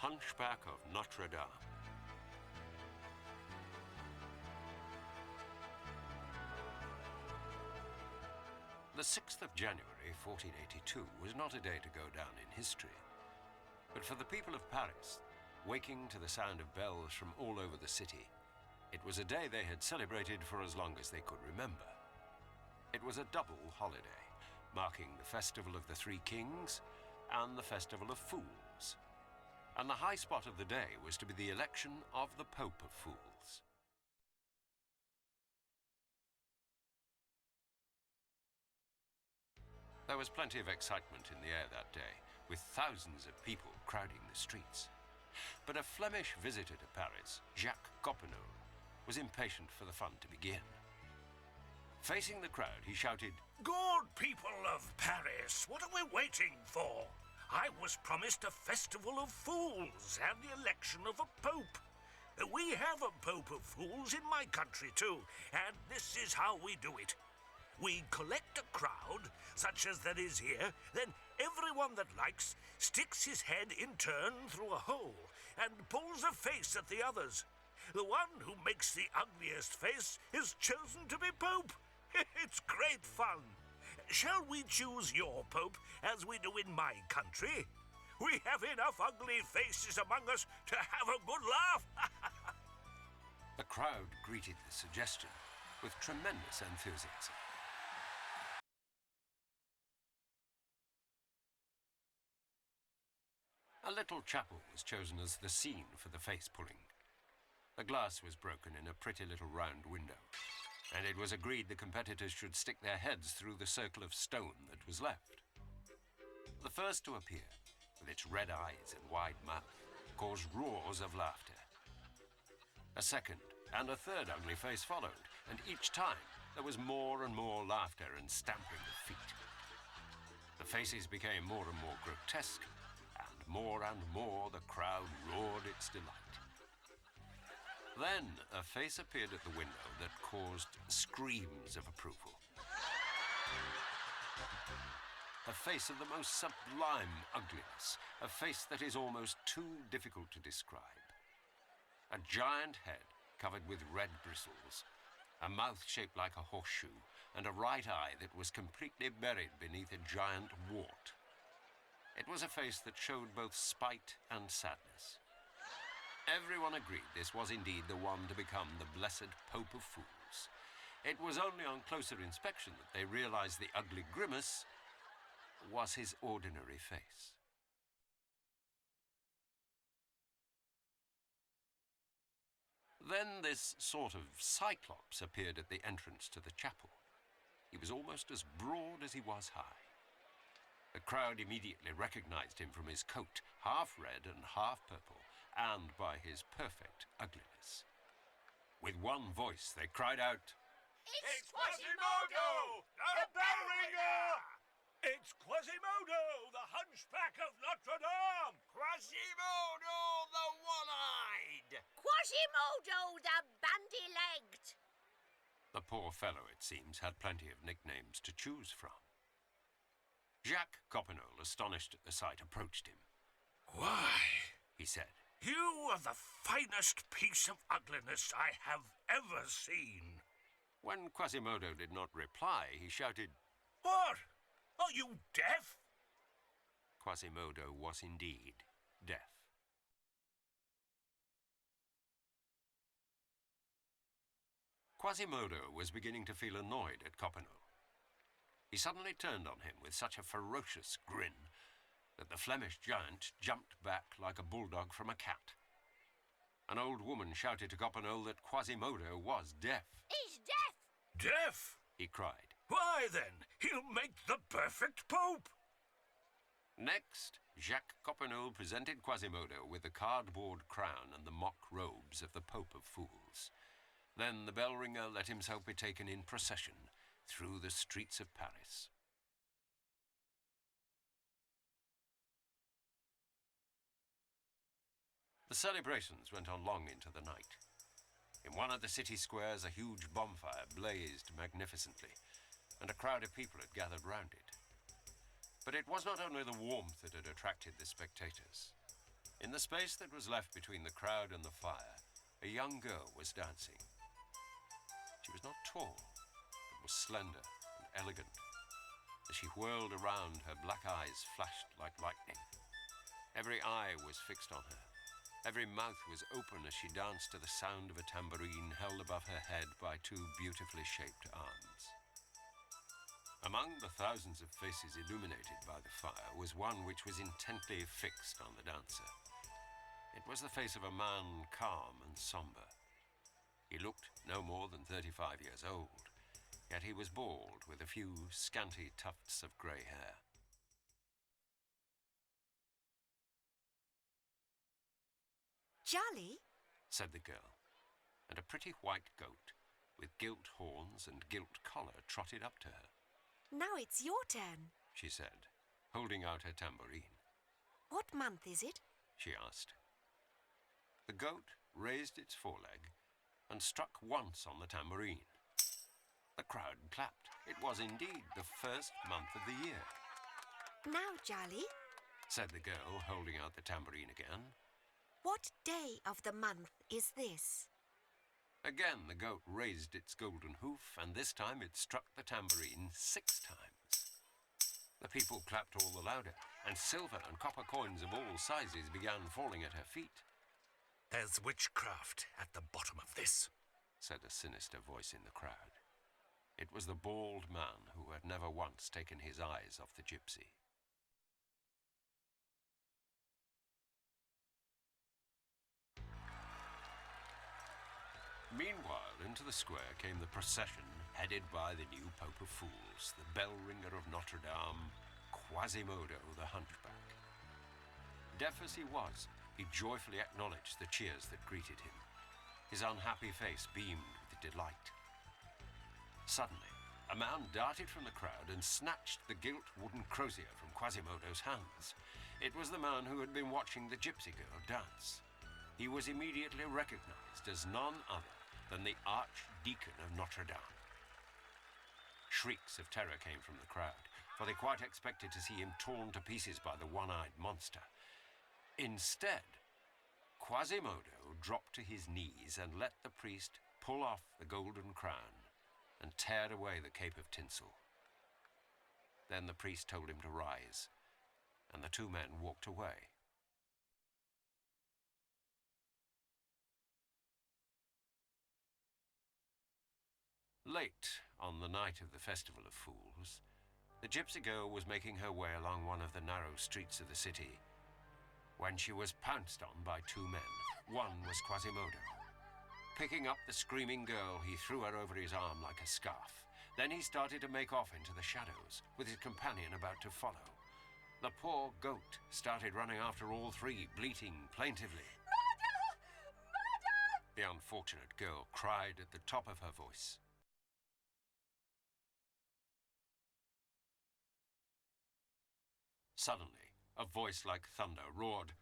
Hunchback of Notre-Dame. The 6th of January, 1482, was not a day to go down in history. But for the people of Paris, waking to the sound of bells from all over the city, it was a day they had celebrated for as long as they could remember. It was a double holiday, marking the Festival of the Three Kings and the Festival of Fools. And the high spot of the day was to be the election of the Pope of Fools. There was plenty of excitement in the air that day, with thousands of people crowding the streets. But a Flemish visitor to Paris, Jacques Copenhague, was impatient for the fun to begin. Facing the crowd, he shouted, "Good people of Paris, what are we waiting for? I was promised a festival of fools and the election of a pope. We have a Pope of Fools in my country too, and this is how we do it. We collect a crowd, such as there is here, then everyone that likes sticks his head in turn through a hole and pulls a face at the others. The one who makes the ugliest face is chosen to be Pope. It's great fun. Shall we choose your Pope, as we do in my country? We have enough ugly faces among us to have a good laugh." The crowd greeted the suggestion with tremendous enthusiasm. A little chapel was chosen as the scene for the face-pulling. The glass was broken in a pretty little round window, and it was agreed the competitors should stick their heads through the circle of stone that was left. The first to appear, with its red eyes and wide mouth, caused roars of laughter. A second and a third ugly face followed, and each time there was more and more laughter and stamping of feet. The faces became more and more grotesque, and more the crowd roared its delight. Then a face appeared at the window that caused screams of approval. A face of the most sublime ugliness, a face that is almost too difficult to describe. A giant head covered with red bristles, a mouth shaped like a horseshoe, and a right eye that was completely buried beneath a giant wart. It was a face that showed both spite and sadness. Everyone agreed this was indeed the one to become the blessed Pope of Fools. It was only on closer inspection that they realized the ugly grimace was his ordinary face. Then this sort of cyclops appeared at the entrance to the chapel. He was almost as broad as he was high. The crowd immediately recognized him from his coat, half red and half purple, and by his perfect ugliness. With one voice they cried out, "It's Quasimodo, the bell ringer! "It's Quasimodo, the Hunchback of Notre-Dame! Quasimodo, the one-eyed! Quasimodo, the bandy-legged!" The poor fellow, it seems, had plenty of nicknames to choose from. Jacques Copenhague, astonished at the sight, approached him. "Why," he said, "you are the finest piece of ugliness I have ever seen." When Quasimodo did not reply, he shouted, "What? Are you deaf?" Quasimodo was indeed deaf. Quasimodo was beginning to feel annoyed at Copenhague. He suddenly turned on him with such a ferocious grin that the Flemish giant jumped back like a bulldog from a cat. An old woman shouted to Copenhague that Quasimodo was deaf. "He's deaf!" "Deaf?" he cried. "Why then, he'll make the perfect Pope." Next, Jacques Copenhague presented Quasimodo with the cardboard crown and the mock robes of the Pope of Fools. Then the bell ringer let himself be taken in procession through the streets of Paris. The celebrations went on long into the night. In one of the city squares, a huge bonfire blazed magnificently, and a crowd of people had gathered round it. But it was not only the warmth that had attracted the spectators. In the space that was left between the crowd and the fire, a young girl was dancing. She was not tall, but was slender and elegant. As she whirled around, her black eyes flashed like lightning. Every eye was fixed on her. Every mouth was open as she danced to the sound of a tambourine held above her head by two beautifully shaped arms. Among the thousands of faces illuminated by the fire was one which was intently fixed on the dancer. It was the face of a man calm and somber. He looked no more than 35 years old, yet he was bald with a few scanty tufts of grey hair. Jolly, said the girl, and a pretty white goat with gilt horns and gilt collar trotted up to her. now it's your turn. She said, holding out her tambourine. What month is it? She asked. The goat raised its foreleg and struck once on the tambourine. The crowd clapped. It was indeed the first month of the year. Now, Jolly, Said the girl, holding out the tambourine again. what day of the month is this? Again the goat raised its golden hoof, and this time it struck the tambourine 6 times. The people clapped all the louder, and silver and copper coins of all sizes began falling at her feet. There's witchcraft at the bottom of this, Said a sinister voice in the crowd. It was the bald man who had never once taken his eyes off the gypsy. Meanwhile, into the square came the procession headed by the new Pope of Fools, the bell ringer of Notre-Dame, Quasimodo the Hunchback. Deaf as he was, he joyfully acknowledged the cheers that greeted him. His unhappy face beamed with delight. Suddenly, a man darted from the crowd and snatched the gilt wooden crozier from Quasimodo's hands. It was the man who had been watching the gypsy girl dance. He was immediately recognized as none other than the Archdeacon of Notre-Dame. Shrieks of terror came from the crowd, for they quite expected to see him torn to pieces by the one-eyed monster. Instead, Quasimodo dropped to his knees and let the priest pull off the golden crown and tear away the cape of tinsel. Then the priest told him to rise, and the two men walked away. Late on the night of the Festival of Fools, the gypsy girl was making her way along one of the narrow streets of the city when she was pounced on by 2 men. One was Quasimodo. Picking up the screaming girl, he threw her over his arm like a scarf. Then he started to make off into the shadows, with his companion about to follow. The poor goat started running after all 3, bleating plaintively. Murder! Murder! The unfortunate girl cried at the top of her voice. Suddenly, a voice like thunder roared,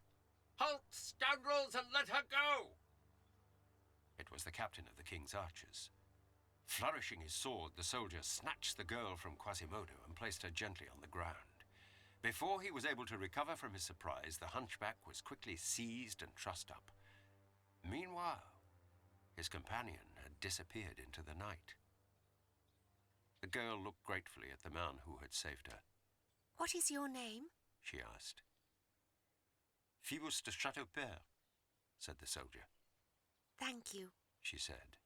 "Halt, scoundrels, and let her go!" It was the captain of the king's archers. Flourishing his sword, the soldier snatched the girl from Quasimodo and placed her gently on the ground. Before he was able to recover from his surprise, the hunchback was quickly seized and trussed up. Meanwhile, his companion had disappeared into the night. The girl looked gratefully at the man who had saved her. What is your name? She asked. Phoebus de Chateaupert, said the soldier. Thank you. She said.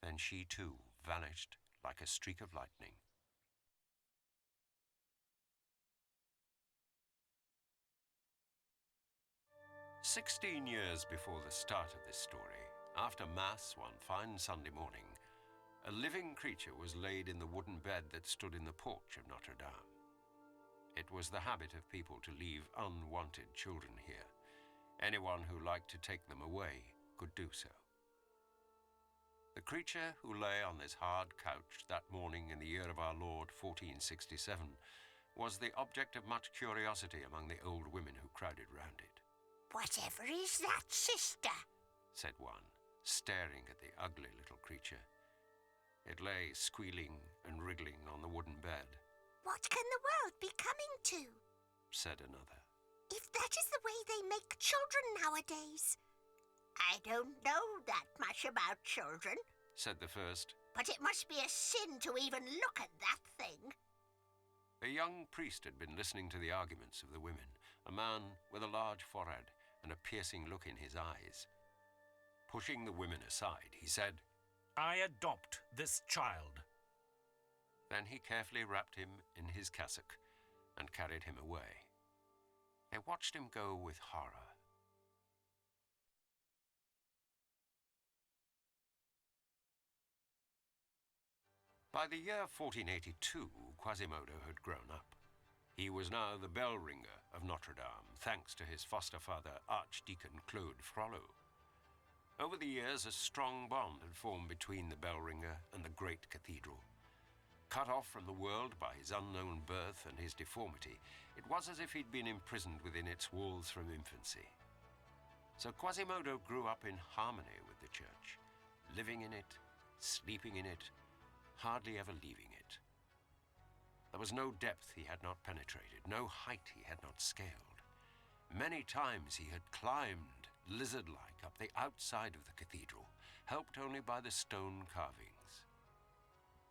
Then she too vanished like a streak of lightning. "16 years before the start of this story, after Mass one fine Sunday morning, a living creature was laid in the wooden bed that stood in the porch of Notre-Dame. It was the habit of people to leave unwanted children here. Anyone who liked to take them away could do so. The creature who lay on this hard couch that morning in the year of our Lord 1467 was the object of much curiosity among the old women who crowded round it. Whatever is that, sister? Said one, staring at the ugly little creature. It lay squealing and wriggling on the wooden bed. What can the world be coming to? Said another. If that is the way they make children nowadays. I don't know that much about children, said the first. but it must be a sin to even look at that thing. A young priest had been listening to the arguments of the women, a man with a large forehead and a piercing look in his eyes. Pushing the women aside, he said, I adopt this child. Then he carefully wrapped him in his cassock and carried him away. They watched him go with horror. By the year 1482, Quasimodo had grown up. He was now the bell ringer of Notre-Dame, thanks to his foster father, Archdeacon Claude Frollo. Over the years, a strong bond had formed between the bell ringer and the great cathedral. Cut off from the world by his unknown birth and his deformity, it was as if he'd been imprisoned within its walls from infancy. So Quasimodo grew up in harmony with the church, living in it, sleeping in it, hardly ever leaving it. There was no depth he had not penetrated, no height he had not scaled. Many times he had climbed, lizard-like, up the outside of the cathedral, helped only by the stone carvings.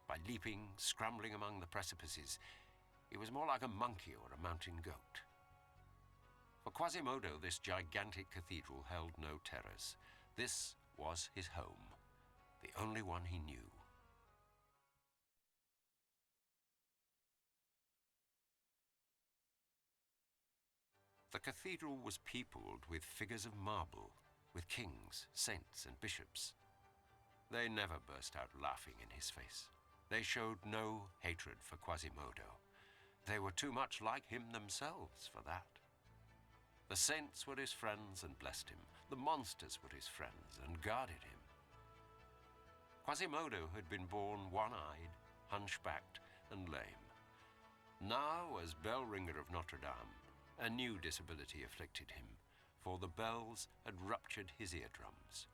By leaping, scrambling among the precipices, he was more like a monkey or a mountain goat. For Quasimodo, this gigantic cathedral held no terrors. This was his home, the only one he knew. The cathedral was peopled with figures of marble, with kings, saints, and bishops. They never burst out laughing in his face. They showed no hatred for Quasimodo. They were too much like him themselves for that. The saints were his friends and blessed him. The monsters were his friends and guarded him. Quasimodo had been born one-eyed, hunchbacked, and lame. Now, as bell ringer of Notre-Dame, a new disability afflicted him, for the bells had ruptured his eardrums.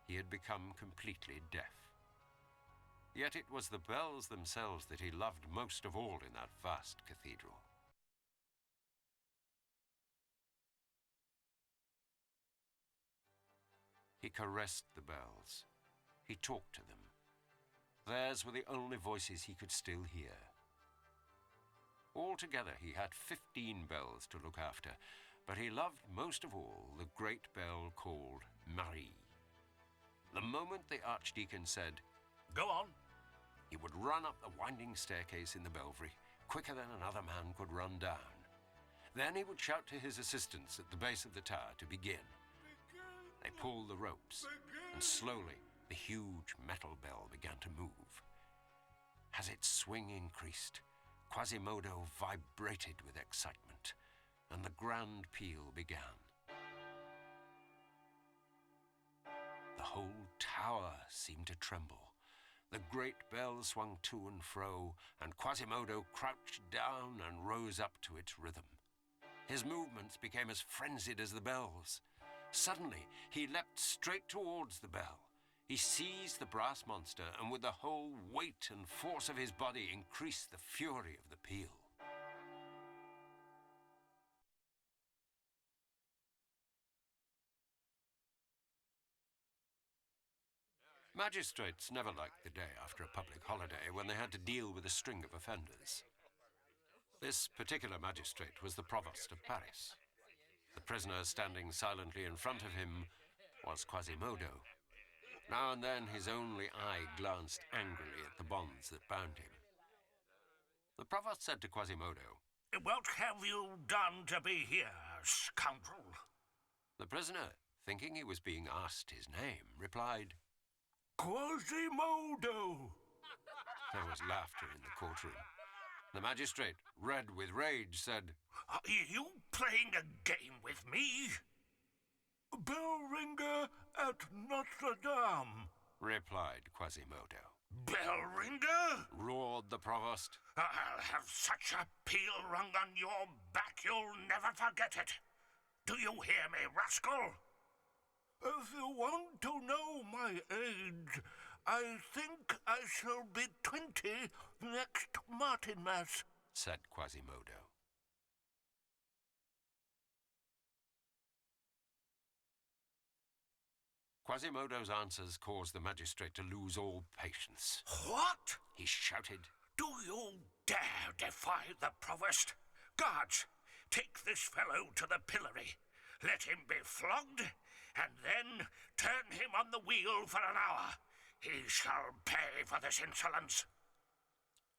He had become completely deaf. Yet it was the bells themselves that he loved most of all in that vast cathedral. He caressed the bells. He talked to them. Theirs were the only voices he could still hear. Altogether, he had 15 bells to look after, but he loved most of all the great bell called Marie. The moment the archdeacon said, Go on. he would run up the winding staircase in the belfry, quicker than another man could run down. Then he would shout to his assistants at the base of the tower to begin. They pulled the ropes, and slowly the huge metal bell began to move. As its swing increased, Quasimodo vibrated with excitement, and the grand peal began. The whole tower seemed to tremble. The great bell swung to and fro, and Quasimodo crouched down and rose up to its rhythm. His movements became as frenzied as the bells. Suddenly, he leapt straight towards the bell. He seized the brass monster, and with the whole weight and force of his body increased the fury of the peal. Magistrates never liked the day after a public holiday when they had to deal with a string of offenders. This particular magistrate was the provost of Paris. The prisoner standing silently in front of him was Quasimodo. Now and then his only eye glanced angrily at the bonds that bound him. The provost said to Quasimodo, What have you done to be here, scoundrel? The prisoner, thinking he was being asked his name, replied, Quasimodo! There was laughter in the courtroom. The magistrate, red with rage, said, Are you playing a game with me? Bell ringer at Notre-Dame, replied Quasimodo. Bell ringer? Roared the provost. I'll have such a peal rung on your back you'll never forget it. Do you hear me, rascal? If you want to know my age, I think I shall be 20 next Martinmas, said Quasimodo. Quasimodo's answers caused the magistrate to lose all patience. What? He shouted, Do you dare defy the provost? Guards, take this fellow to the pillory. Let him be flogged, and then turn him on the wheel for an hour. He shall pay for this insolence.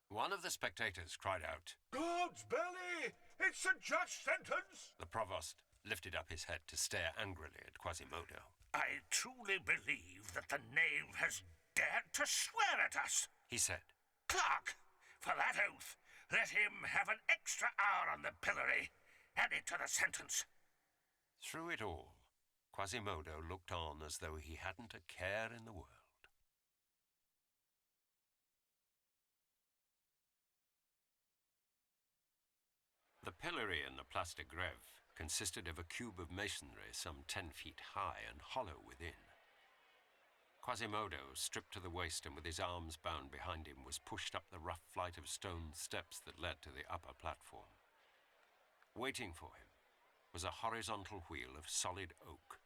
One of the spectators cried out. God's belly! It's a just sentence! The provost lifted up his head to stare angrily at Quasimodo. I truly believe that the knave has dared to swear at us, he said. Clerk, for that oath, let him have an extra hour on the pillory, added to the sentence. Through it all, Quasimodo looked on as though he hadn't a care in the world. The pillory in the Place de Grève consisted of a cube of masonry some 10 feet high and hollow within. Quasimodo, stripped to the waist and with his arms bound behind him, was pushed up the rough flight of stone steps that led to the upper platform. Waiting for him was a horizontal wheel of solid oak,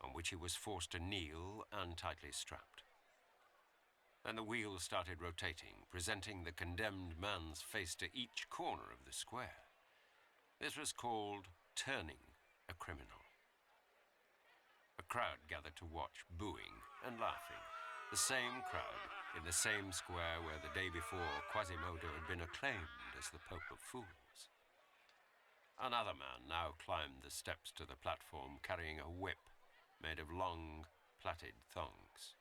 on which he was forced to kneel and tightly strapped. Then the wheel started rotating, presenting the condemned man's face to each corner of the square. This was called turning a criminal. A crowd gathered to watch, booing and laughing. The same crowd in the same square where the day before Quasimodo had been acclaimed as the Pope of Fools. Another man now climbed the steps to the platform carrying a whip made of long, plaited thongs.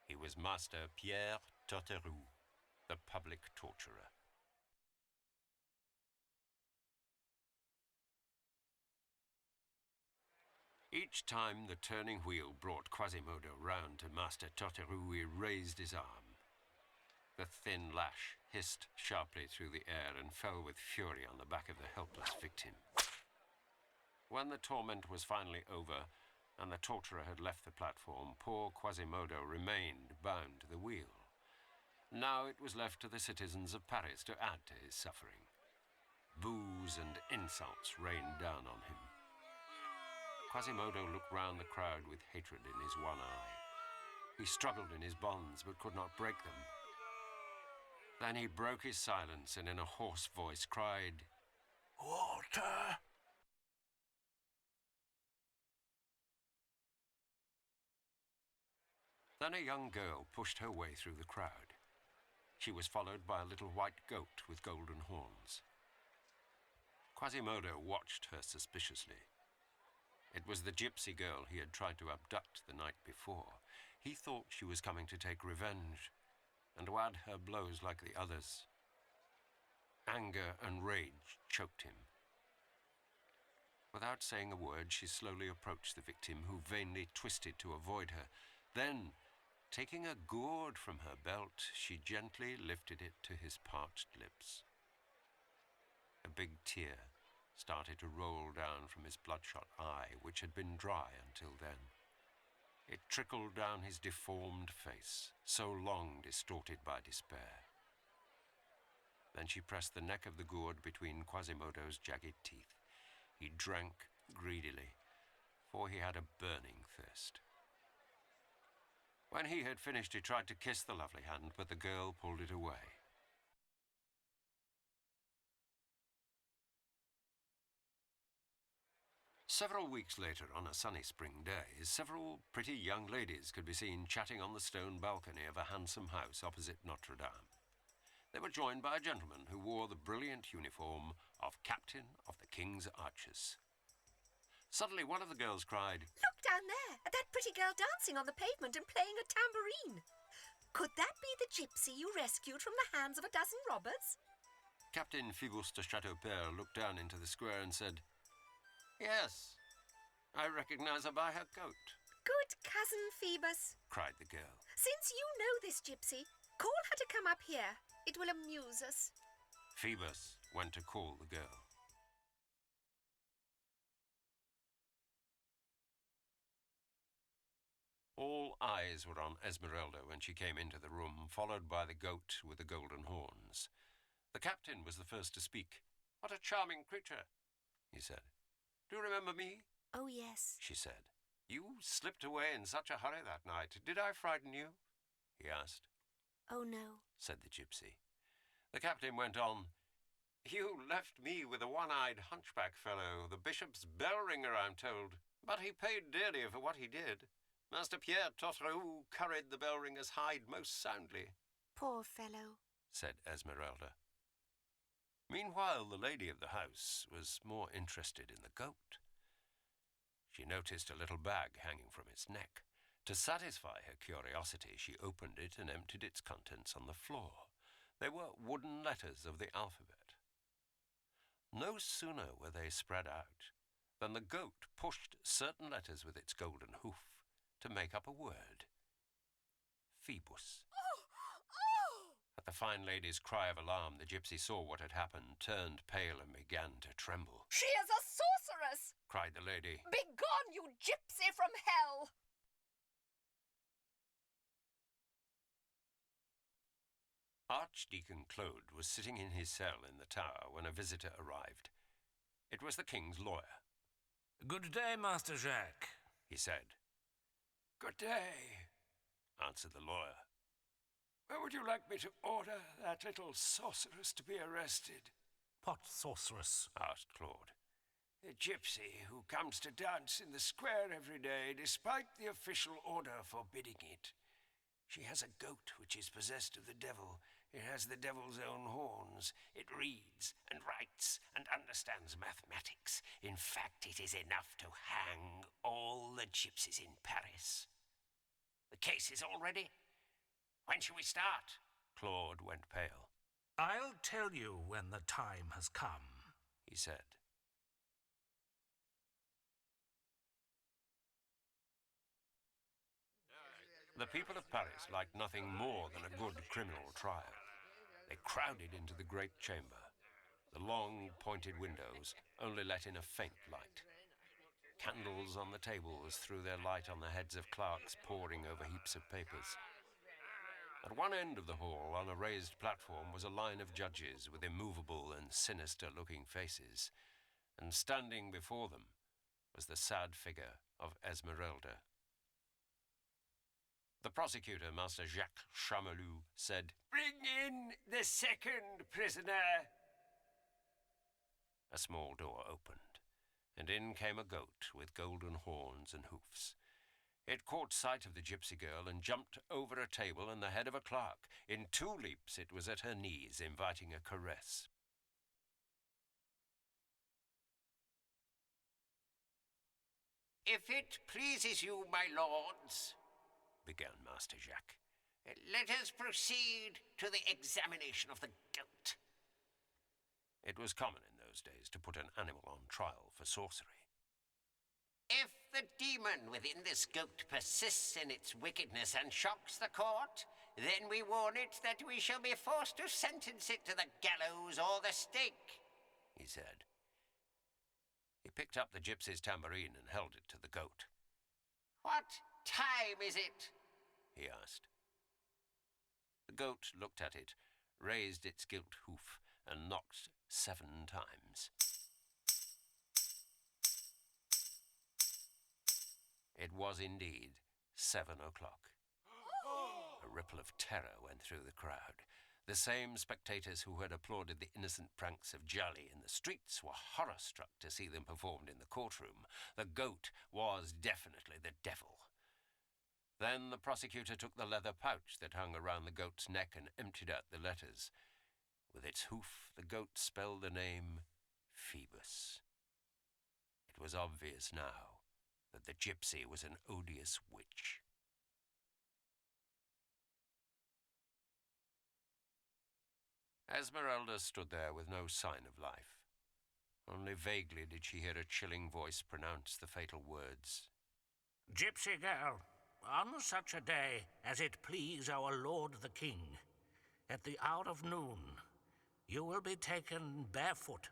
He was Master Pierre Torterue, the public torturer. Each time the turning wheel brought Quasimodo round to Master Torterue, he raised his arm. The thin lash hissed sharply through the air and fell with fury on the back of the helpless victim. When the torment was finally over and the torturer had left the platform, poor Quasimodo remained bound to the wheel. Now it was left to the citizens of Paris to add to his suffering. Boos and insults rained down on him. Quasimodo looked round the crowd with hatred in his one eye. He struggled in his bonds but could not break them. Then he broke his silence and in a hoarse voice cried, "Water!" Then a young girl pushed her way through the crowd. She was followed by a little white goat with golden horns. Quasimodo watched her suspiciously. It was the gypsy girl he had tried to abduct the night before. He thought she was coming to take revenge and to add her blows like the others. Anger and rage choked him. Without saying a word, she slowly approached the victim, who vainly twisted to avoid her. Then, taking a gourd from her belt, she gently lifted it to his parched lips. A big tear started to roll down from his bloodshot eye, which had been dry until then. It trickled down his deformed face, so long distorted by despair. Then she pressed the neck of the gourd between Quasimodo's jagged teeth. He drank greedily, for he had a burning thirst. When he had finished, he tried to kiss the lovely hand, but the girl pulled it away. Several weeks later, on a sunny spring day, several pretty young ladies could be seen chatting on the stone balcony of a handsome house opposite Notre-Dame. They were joined by a gentleman who wore the brilliant uniform of Captain of the King's Archers. Suddenly, one of the girls cried, Look down there at that pretty girl dancing on the pavement and playing a tambourine. Could that be the gypsy you rescued from the hands of a dozen robbers? Captain Phoebus de Chateaupert looked down into the square and said, "Yes, I recognize her by her coat," Good cousin Phoebus. cried the girl. Since you know this gypsy, call her to come up here. It will amuse us. Phoebus went to call the girl. All eyes were on Esmeralda when she came into the room, followed by the goat with the golden horns. The captain was the first to speak. "What a charming creature," he said. "Do you remember me?" Oh, yes. she said. You slipped away in such a hurry that night. Did I frighten you? He asked. Oh, no, said the gypsy. The captain went on. You left me with a one-eyed hunchback fellow, the bishop's bell ringer, I'm told. But he paid dearly for what he did. Master Pierre Tottereau curried the bell ringer's hide most soundly, poor fellow, said Esmeralda. Meanwhile, the lady of the house was more interested in the goat. She noticed a little bag hanging from its neck. To satisfy her curiosity, she opened it and emptied its contents on the floor. They were wooden letters of the alphabet. No sooner were they spread out than the goat pushed certain letters with its golden hoof to make up a word. Phoebus. At the fine lady's cry of alarm, the gypsy saw what had happened, turned pale and began to tremble. She is a sorceress! Cried the lady. Begone, you gypsy from hell! Archdeacon Claude was sitting in his cell in the tower when a visitor arrived. It was the king's lawyer. Good day, Master Jacques, he said. Good day, answered the lawyer. Where would you like me to order that little sorceress to be arrested? What sorceress? Asked Claude. A gypsy who comes to dance in the square every day, despite the official order forbidding it. She has a goat which is possessed of the devil. It has the devil's own horns. It reads and writes and understands mathematics. In fact, it is enough to hang all the gypsies in Paris. The case is all ready. When shall we start? Claude went pale. I'll tell you when the time has come, he said. The people of Paris liked nothing more than a good criminal trial. They crowded into the great chamber. The long, pointed windows only let in a faint light. Candles on the tables threw their light on the heads of clerks poring over heaps of papers. At one end of the hall, on a raised platform, was a line of judges with immovable and sinister-looking faces, and standing before them was the sad figure of Esmeralda. The prosecutor, Master Jacques Chamelou, said, Bring in the second prisoner. A small door opened, and in came a goat with golden horns and hoofs. It caught sight of the gypsy girl and jumped over a table and the head of a clerk. In 2 leaps it was at her knees, inviting a caress. If it pleases you, my lords, began Master Jacques, let us proceed to the examination of the goat. It was common in those days to put an animal on trial for sorcery. If the demon within this goat persists in its wickedness and shocks the court, then we warn it that we shall be forced to sentence it to the gallows or the stake, he said. He picked up the gypsy's tambourine and held it to the goat. What time is it? He asked. The goat looked at it, raised its gilt hoof, and knocked 7 times. It was indeed 7 o'clock. A ripple of terror went through the crowd. The same spectators who had applauded the innocent pranks of Jolly in the streets were horror-struck to see them performed in the courtroom. The goat was definitely the devil. Then the prosecutor took the leather pouch that hung around the goat's neck and emptied out the letters. With its hoof, the goat spelled the name Phoebus. It was obvious now that the gypsy was an odious witch. Esmeralda stood there with no sign of life. Only vaguely did she hear a chilling voice pronounce the fatal words. Gypsy girl, on such a day as it please our lord the king, at the hour of noon, you will be taken barefoot,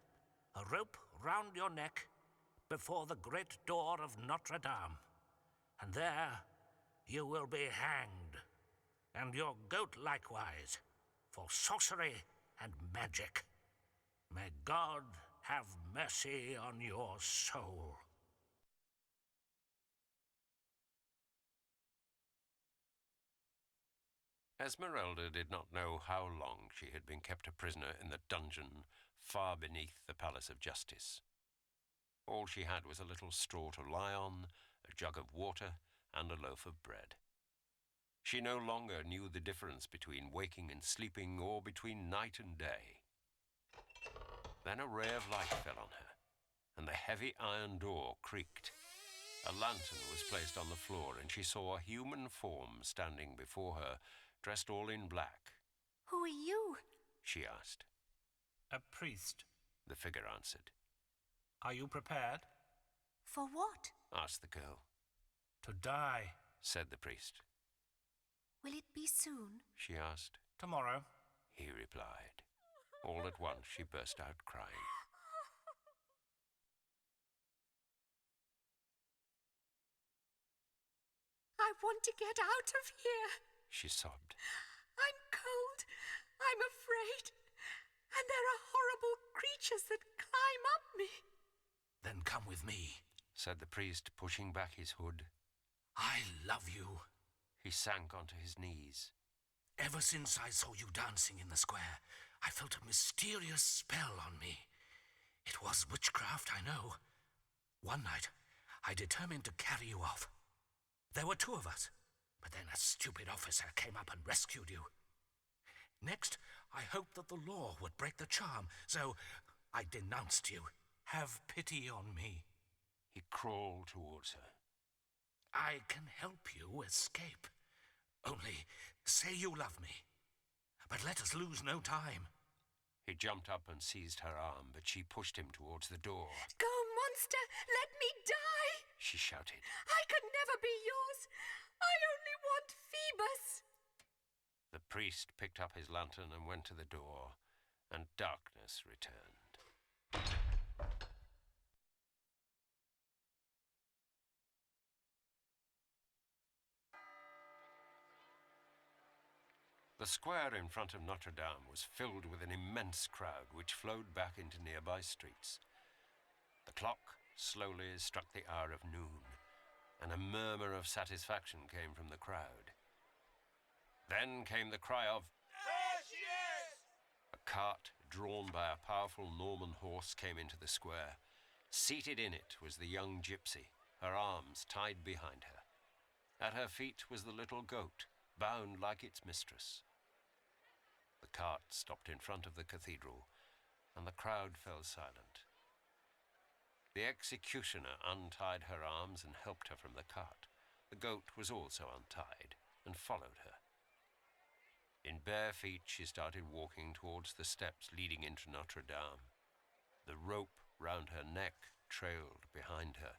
a rope round your neck, before the great door of Notre-Dame, and there you will be hanged, and your goat likewise, for sorcery and magic. May God have mercy on your soul. Esmeralda did not know how long she had been kept a prisoner in the dungeon far beneath the Palace of Justice. All she had was a little straw to lie on, a jug of water, and a loaf of bread. She no longer knew the difference between waking and sleeping, or between night and day. Then a ray of light fell on her, and the heavy iron door creaked. A lantern was placed on the floor, and she saw a human form standing before her, dressed all in black. Who are you? She asked. A priest. The figure answered. Are you prepared? For what? Asked the girl. To die. Said the priest. Will it be soon? She asked. Tomorrow. He replied. All at once she burst out crying. I want to get out of here. She sobbed. I'm cold. I'm afraid. And there are horrible creatures that climb up me. Then come with me, said the priest, pushing back his hood. I love you. He sank onto his knees. Ever since I saw you dancing in the square, I felt a mysterious spell on me. It was witchcraft, I know. One night, I determined to carry you off. There were 2 of us, but then a stupid officer came up and rescued you. Next, I hoped that the law would break the charm, so I denounced you. Have pity on me. He crawled towards her. I can help you escape. Only say you love me. But let us lose no time. He jumped up and seized her arm, but she pushed him towards the door. Go, monster! Let me die! She shouted. I could never be yours. I only want Phoebus. The priest picked up his lantern and went to the door, and darkness returned. The square in front of Notre-Dame was filled with an immense crowd which flowed back into nearby streets. The clock slowly struck the hour of noon, and a murmur of satisfaction came from the crowd. Then came the cry of, Yes, yes! A cart drawn by a powerful Norman horse came into the square. Seated in it was the young gypsy, her arms tied behind her. At her feet was the little goat, bound like its mistress. The cart stopped in front of the cathedral, and the crowd fell silent. The executioner untied her arms and helped her from the cart. The goat was also untied and followed her. In bare feet, she started walking towards the steps leading into Notre-Dame. The rope round her neck trailed behind her.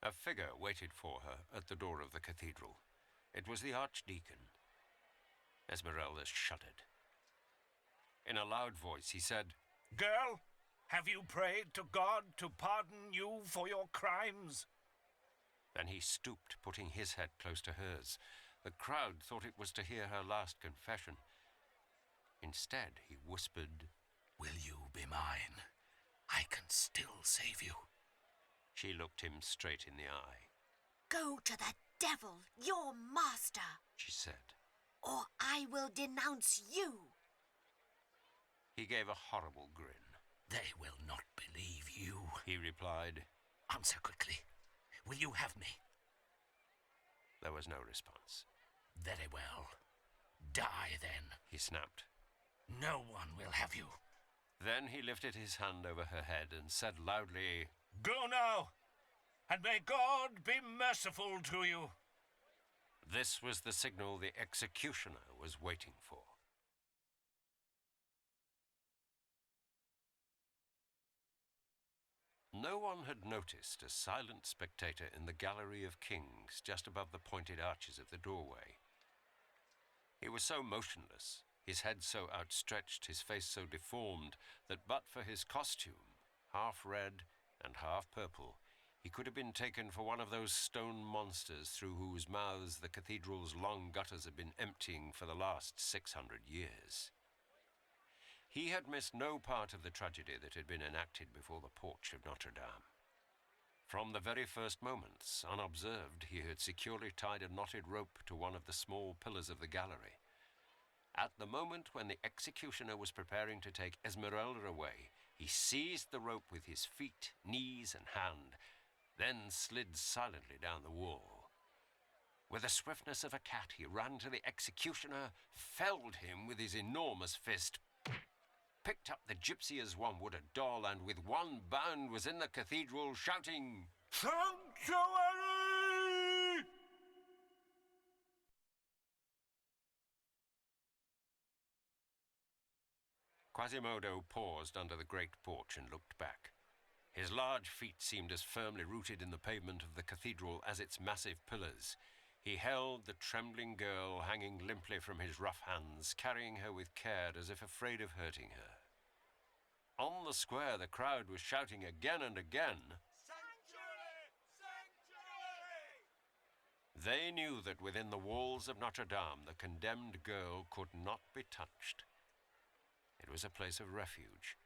A figure waited for her at the door of the cathedral. It was the archdeacon. Esmeralda shuddered. In a loud voice, he said, Girl, have you prayed to God to pardon you for your crimes? Then he stooped, putting his head close to hers. The crowd thought it was to hear her last confession. Instead, he whispered, Will you be mine? I can still save you. She looked him straight in the eye. Go to the devil, your master, She said. or I will denounce you. He gave a horrible grin. They will not believe you. He replied. Answer quickly. Will you have me? There was no response. Very well. Die then. He snapped. No one will have you. Then he lifted his hand over her head and said loudly, Go now, and may God be merciful to you. This was the signal the executioner was waiting for. No one had noticed a silent spectator in the Gallery of Kings just above the pointed arches of the doorway. He was so motionless, his head so outstretched, his face so deformed, that but for his costume, half red and half purple, he could have been taken for one of those stone monsters through whose mouths the cathedral's long gutters had been emptying for the last 600 years. He had missed no part of the tragedy that had been enacted before the porch of Notre-Dame. From the very first moments, unobserved, he had securely tied a knotted rope to one of the small pillars of the gallery. At the moment when the executioner was preparing to take Esmeralda away, he seized the rope with his feet, knees, and hand, then slid silently down the wall. With the swiftness of a cat, he ran to the executioner, felled him with his enormous fist, picked up the gypsy as one would a doll, and with one bound was in the cathedral, shouting, Sanctuary! Quasimodo paused under the great porch and looked back. His large feet seemed as firmly rooted in the pavement of the cathedral as its massive pillars. He held the trembling girl hanging limply from his rough hands, carrying her with care as if afraid of hurting her. On the square, the crowd was shouting again and again. Sanctuary! Sanctuary! They knew that within the walls of Notre-Dame, the condemned girl could not be touched. It was a place of refuge.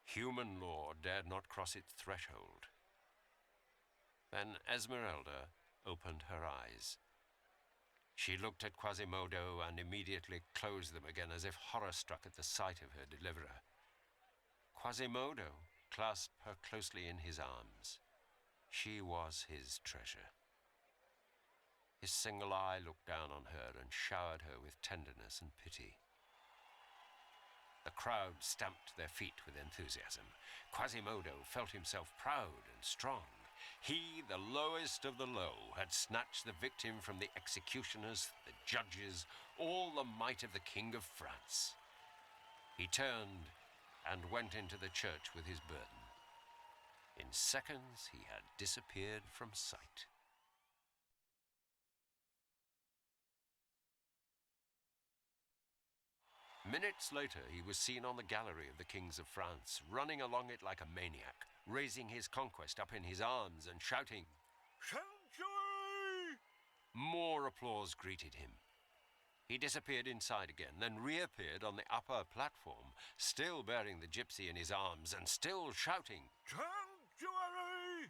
Human law dared not cross its threshold. Then Esmeralda opened her eyes. She looked at Quasimodo and immediately closed them again as if horror-struck at the sight of her deliverer. Quasimodo clasped her closely in his arms. She was his treasure. His single eye looked down on her and showered her with tenderness and pity. The crowd stamped their feet with enthusiasm. Quasimodo felt himself proud and strong. He, the lowest of the low, had snatched the victim from the executioners, the judges, all the might of the King of France. He turned and went into the church with his burden. In seconds, he had disappeared from sight. Minutes later, he was seen on the gallery of the kings of France, running along it like a maniac, raising his conquest up in his arms and shouting, Sanctuary! More applause greeted him. He disappeared inside again, then reappeared on the upper platform, still bearing the gypsy in his arms and still shouting. Sanctuary!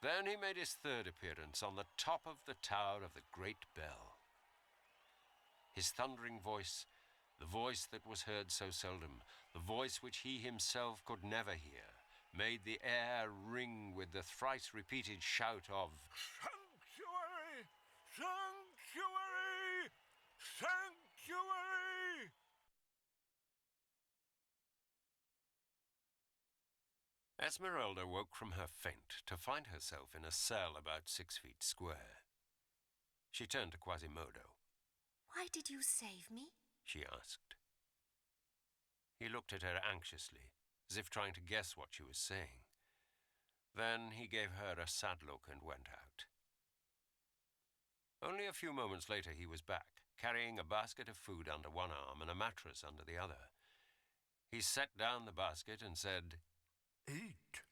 Then he made his third appearance on the top of the tower of the great bell. His thundering voice, the voice that was heard so seldom, the voice which he himself could never hear, made the air ring with the thrice-repeated shout of, Sanctuary! Sanctuary! Sanctuary! Esmeralda woke from her faint to find herself in a cell about 6 feet square. She turned to Quasimodo. Why did you save me? She asked. He looked at her anxiously, as if trying to guess what she was saying. Then he gave her a sad look and went out. Only a few moments later he was back, carrying a basket of food under one arm and a mattress under the other. He set down the basket and said, Eat.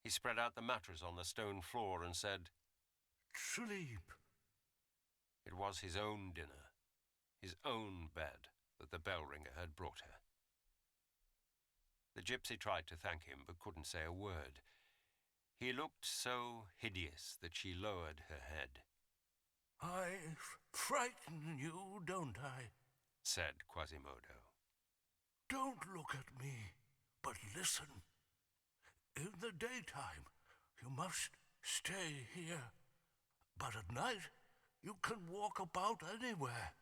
He spread out the mattress on the stone floor and said, Sleep. It was his own dinner, his own bed that the bell ringer had brought her. The gypsy tried to thank him but couldn't say a word. He looked so hideous that she lowered her head. I frighten you, don't I? Said Quasimodo. Don't look at me, but listen. In the daytime, you must stay here. But at night, you can walk about anywhere.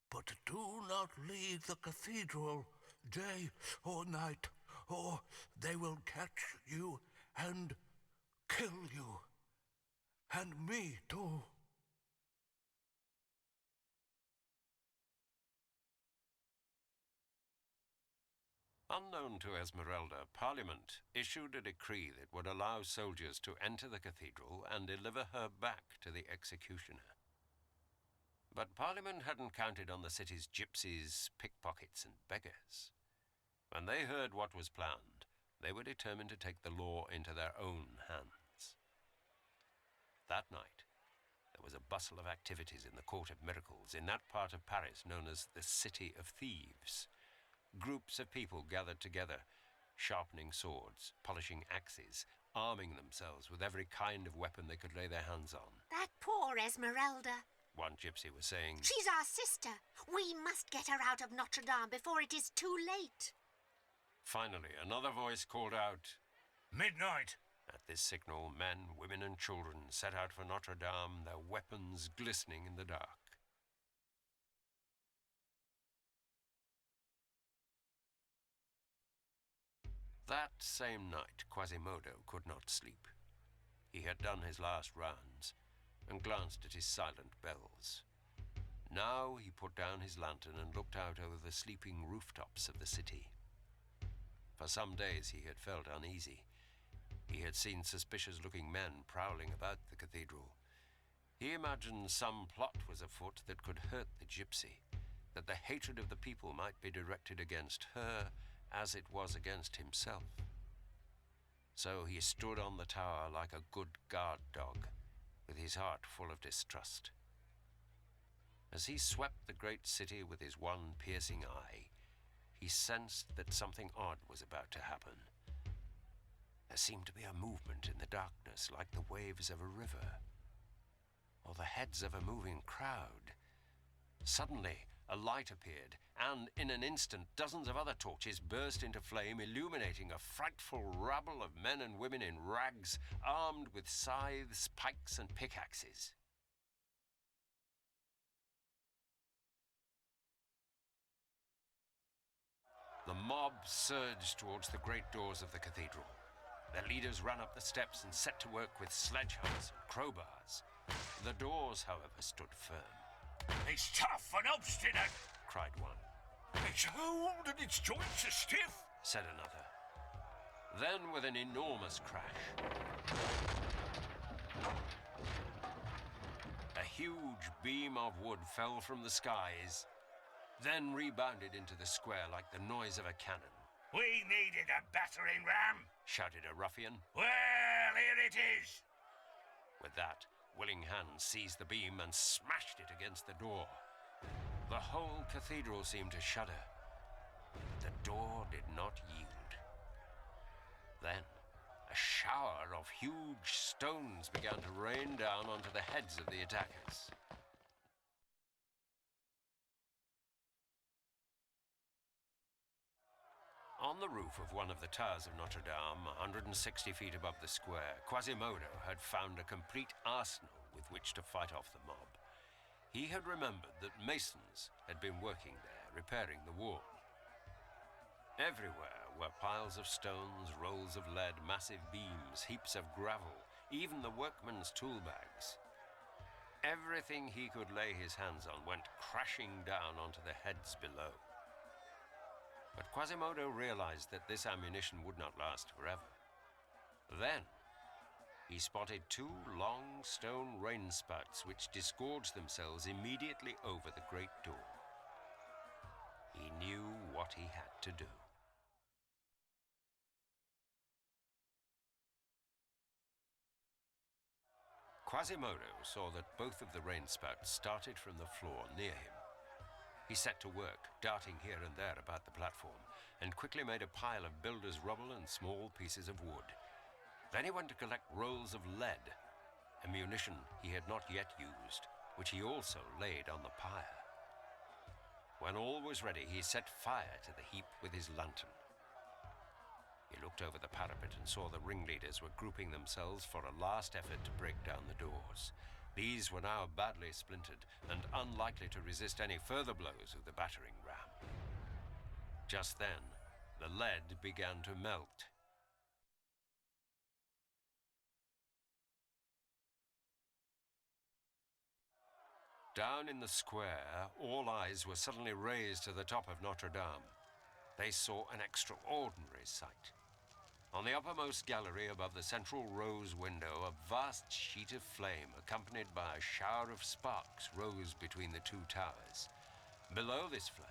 But do not leave the cathedral day or night, or they will catch you and kill you. And me, too. Unknown to Esmeralda, Parliament issued a decree that would allow soldiers to enter the cathedral and deliver her back to the executioner. But Parliament hadn't counted on the city's gypsies, pickpockets, and beggars. When they heard what was planned, they were determined to take the law into their own hands. That night, there was a bustle of activities in the Court of Miracles in that part of Paris known as the City of Thieves. Groups of people gathered together, sharpening swords, polishing axes, arming themselves with every kind of weapon they could lay their hands on. That poor Esmeralda. One gypsy was saying, She's our sister. We must get her out of Notre-Dame before it is too late. Finally, another voice called out, Midnight. At this signal, men, women and children set out for Notre-Dame, their weapons glistening in the dark. That same night, Quasimodo could not sleep. He had done his last rounds and glanced at his silent bells. Now he put down his lantern and looked out over the sleeping rooftops of the city. For some days he had felt uneasy. He had seen suspicious-looking men prowling about the cathedral. He imagined some plot was afoot that could hurt the gypsy, that the hatred of the people might be directed against her as it was against himself. So he stood on the tower like a good guard dog, with his heart full of distrust. As he swept the great city with his one piercing eye, he sensed that something odd was about to happen. There seemed to be a movement in the darkness like the waves of a river, or the heads of a moving crowd. Suddenly, a light appeared, and in an instant, dozens of other torches burst into flame, illuminating a frightful rabble of men and women in rags, armed with scythes, pikes, and pickaxes. The mob surged towards the great doors of the cathedral. Their leaders ran up the steps and set to work with sledgehammers and crowbars. The doors, however, stood firm. It's tough and obstinate, Cried one. It's old and its joints are stiff, Said another. Then, with an enormous crash, a huge beam of wood fell from the skies, then rebounded into the square like the noise of a cannon. We needed a battering ram. Shouted a ruffian. Well, here it is. With that, willing hands seized the beam and smashed it against the door. The whole cathedral seemed to shudder, but the door did not yield. Then, a shower of huge stones began to rain down onto the heads of the attackers. On the roof of one of the towers of Notre-Dame, 160 feet above the square, Quasimodo had found a complete arsenal with which to fight off the mob. He had remembered that masons had been working there, repairing the wall. Everywhere were piles of stones, rolls of lead, massive beams, heaps of gravel, even the workmen's tool bags. Everything he could lay his hands on went crashing down onto the heads below. But Quasimodo realized that this ammunition would not last forever. Then, he spotted two long stone rain spouts which disgorged themselves immediately over the great door. He knew what he had to do. Quasimodo saw that both of the rain spouts started from the floor near him. He set to work, darting here and there about the platform, and quickly made a pile of builder's rubble and small pieces of wood. Then he went to collect rolls of lead, ammunition he had not yet used, which he also laid on the pyre. When all was ready, he set fire to the heap with his lantern. He looked over the parapet and saw the ringleaders were grouping themselves for a last effort to break down the doors. These were now badly splintered and unlikely to resist any further blows of the battering ram. Just then, the lead began to melt. Down in the square, all eyes were suddenly raised to the top of Notre-Dame. They saw an extraordinary sight. On the uppermost gallery above the central rose window, a vast sheet of flame, accompanied by a shower of sparks, rose between the two towers. Below this flame,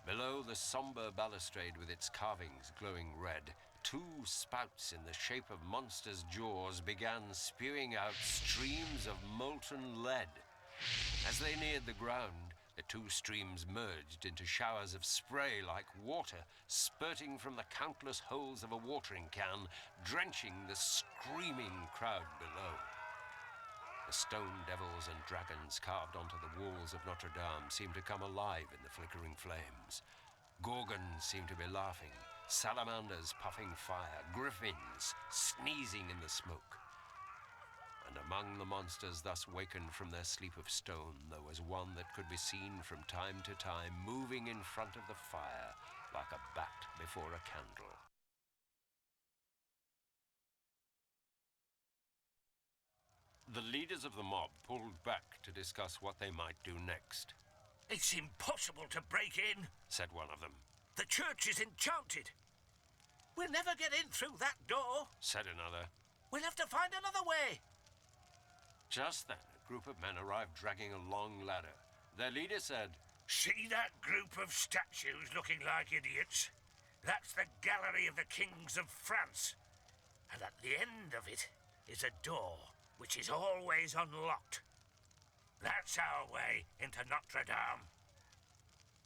below the somber balustrade with its carvings glowing red, two spouts in the shape of monsters' jaws began spewing out streams of molten lead. As they neared the ground, The two streams merged into showers of spray like water, spurting from the countless holes of a watering can, drenching the screaming crowd below. The stone devils and dragons carved onto the walls of Notre-Dame seemed to come alive in the flickering flames. Gorgons seemed to be laughing, salamanders puffing fire, griffins sneezing in the smoke. And among the monsters thus wakened from their sleep of stone, there was one that could be seen from time to time moving in front of the fire like a bat before a candle. The leaders of the mob pulled back to discuss what they might do next. It's impossible to break in, said one of them. The church is enchanted. We'll never get in through that door, said another. We'll have to find another way. Just then, a group of men arrived dragging a long ladder. Their leader said, See that group of statues looking like idiots? That's the gallery of the kings of France. And at the end of it is a door which is always unlocked. That's our way into Notre-Dame.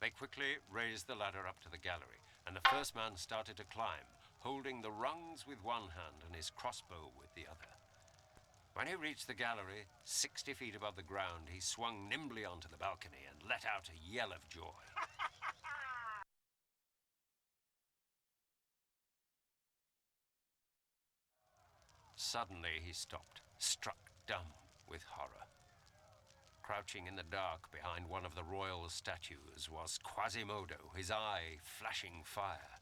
They quickly raised the ladder up to the gallery, and the first man started to climb, holding the rungs with one hand and his crossbow with the other. When he reached the gallery, 60 feet above the ground, he swung nimbly onto the balcony and let out a yell of joy. Suddenly he stopped, struck dumb with horror. Crouching in the dark behind one of the royal statues was Quasimodo, his eye flashing fire.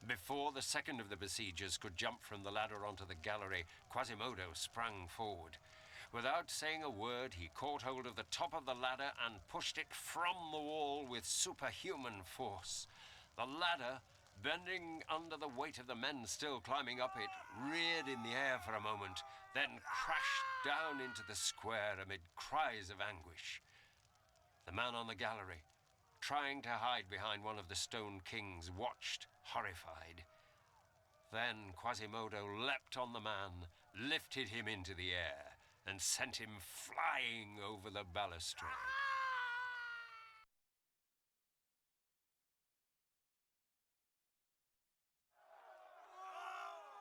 Before the second of the besiegers could jump from the ladder onto the gallery, Quasimodo sprang forward. Without saying a word, he caught hold of the top of the ladder and pushed it from the wall with superhuman force. The ladder, bending under the weight of the men still climbing up it, reared in the air for a moment, then crashed down into the square amid cries of anguish. The man on the gallery, trying to hide behind one of the stone kings, watched, horrified. Then Quasimodo leapt on the man, lifted him into the air, and sent him flying over the balustrade.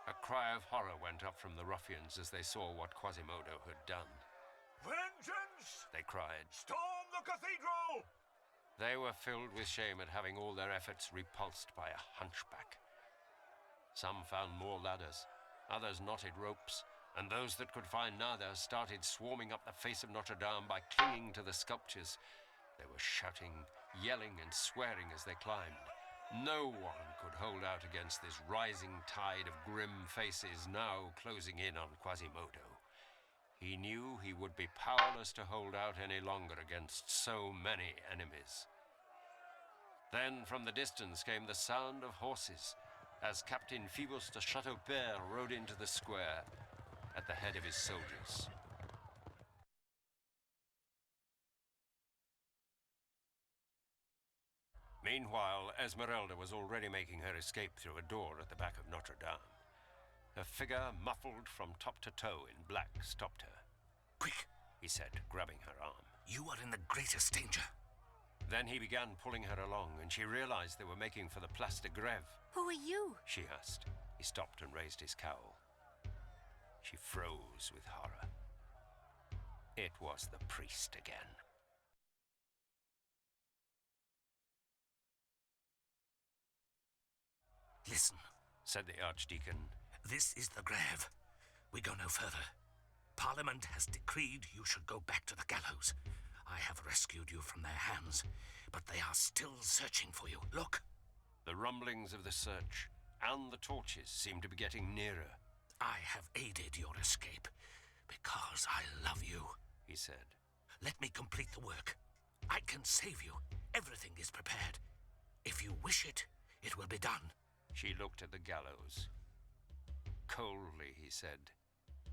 A cry of horror went up from the ruffians as they saw what Quasimodo had done. Vengeance! They cried. Storm the cathedral! They were filled with shame at having all their efforts repulsed by a hunchback. Some found more ladders, others knotted ropes, and those that could find neither started swarming up the face of Notre-Dame by clinging to the sculptures. They were shouting, yelling, and swearing as they climbed. No one could hold out against this rising tide of grim faces now closing in on Quasimodo. He knew he would be powerless to hold out any longer against so many enemies. Then from the distance came the sound of horses as Captain Phoebus de Chateaupert rode into the square at the head of his soldiers. Meanwhile, Esmeralda was already making her escape through a door at the back of Notre-Dame. Her figure, muffled from top to toe in black, stopped her. Quick, he said, grabbing her arm. You are in the greatest danger. Then he began pulling her along, and she realized they were making for the Place de Grève. Who are you? She asked. He stopped and raised his cowl. She froze with horror. It was the priest again. Listen, said the Archdeacon. This is the Grève. We go no further. Parliament has decreed you should go back to the gallows. I have rescued you from their hands, but they are still searching for you. Look. The rumblings of the search and the torches seemed to be getting nearer. I have aided your escape because I love you, he said. Let me complete the work. I can save you. Everything is prepared. If you wish it, it will be done. She looked at the gallows. Coldly, he said,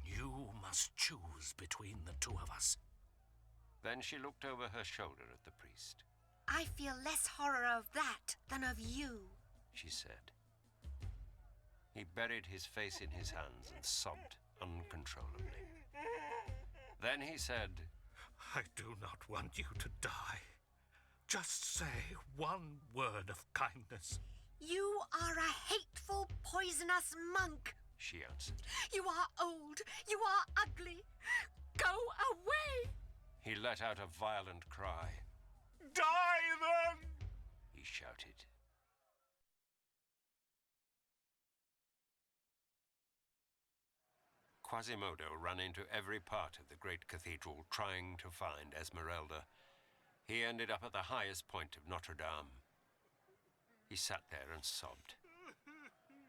You must choose between the two of us. Then she looked over her shoulder at the priest. I feel less horror of that than of you, she said. He buried his face in his hands and sobbed uncontrollably. Then he said, I do not want you to die. Just say one word of kindness. You are a hateful, poisonous monk. she answered. You are old. You are ugly. Go away. He let out a violent cry. Die then! He shouted. Quasimodo ran into every part of the great cathedral trying to find Esmeralda. He ended up at the highest point of Notre-Dame. He sat there and sobbed.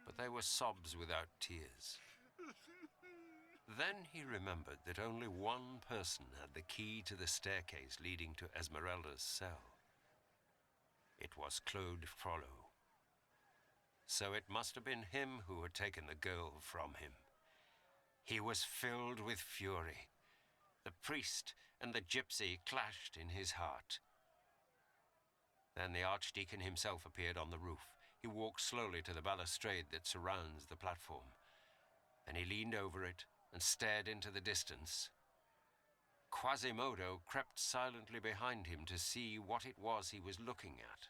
But they were sobs without tears. Then he remembered that only one person had the key to the staircase leading to Esmeralda's cell. It was Claude Frollo. So it must have been him who had taken the girl from him. He was filled with fury. The priest and the gypsy clashed in his heart. Then the archdeacon himself appeared on the roof. He walked slowly to the balustrade that surrounds the platform. Then he leaned over it and stared into the distance. Quasimodo crept silently behind him to see what it was he was looking at.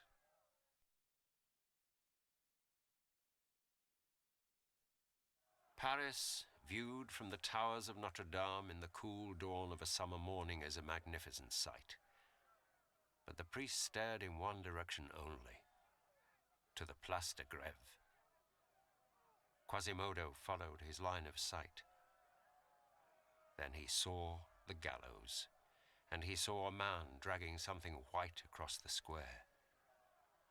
Paris, viewed from the towers of Notre-Dame in the cool dawn of a summer morning, is a magnificent sight. But the priest stared in one direction only, to the Place de Grève. Quasimodo followed his line of sight. Then he saw the gallows, and he saw a man dragging something white across the square.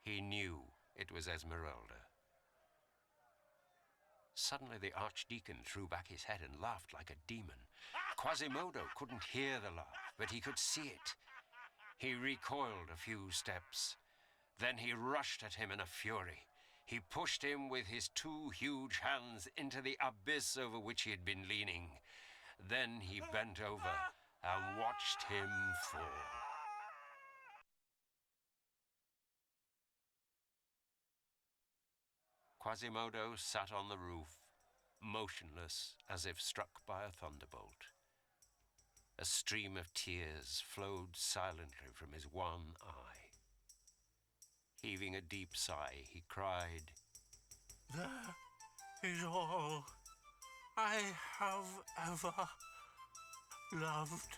He knew it was Esmeralda. Suddenly the archdeacon threw back his head and laughed like a demon. Quasimodo couldn't hear the laugh, but he could see it. He recoiled a few steps. Then he rushed at him in a fury. He pushed him with his two huge hands into the abyss over which he had been leaning. Then he bent over and watched him fall. Quasimodo sat on the roof, motionless as if struck by a thunderbolt. A stream of tears flowed silently from his one eye. Heaving a deep sigh, he cried, There is all I have ever loved.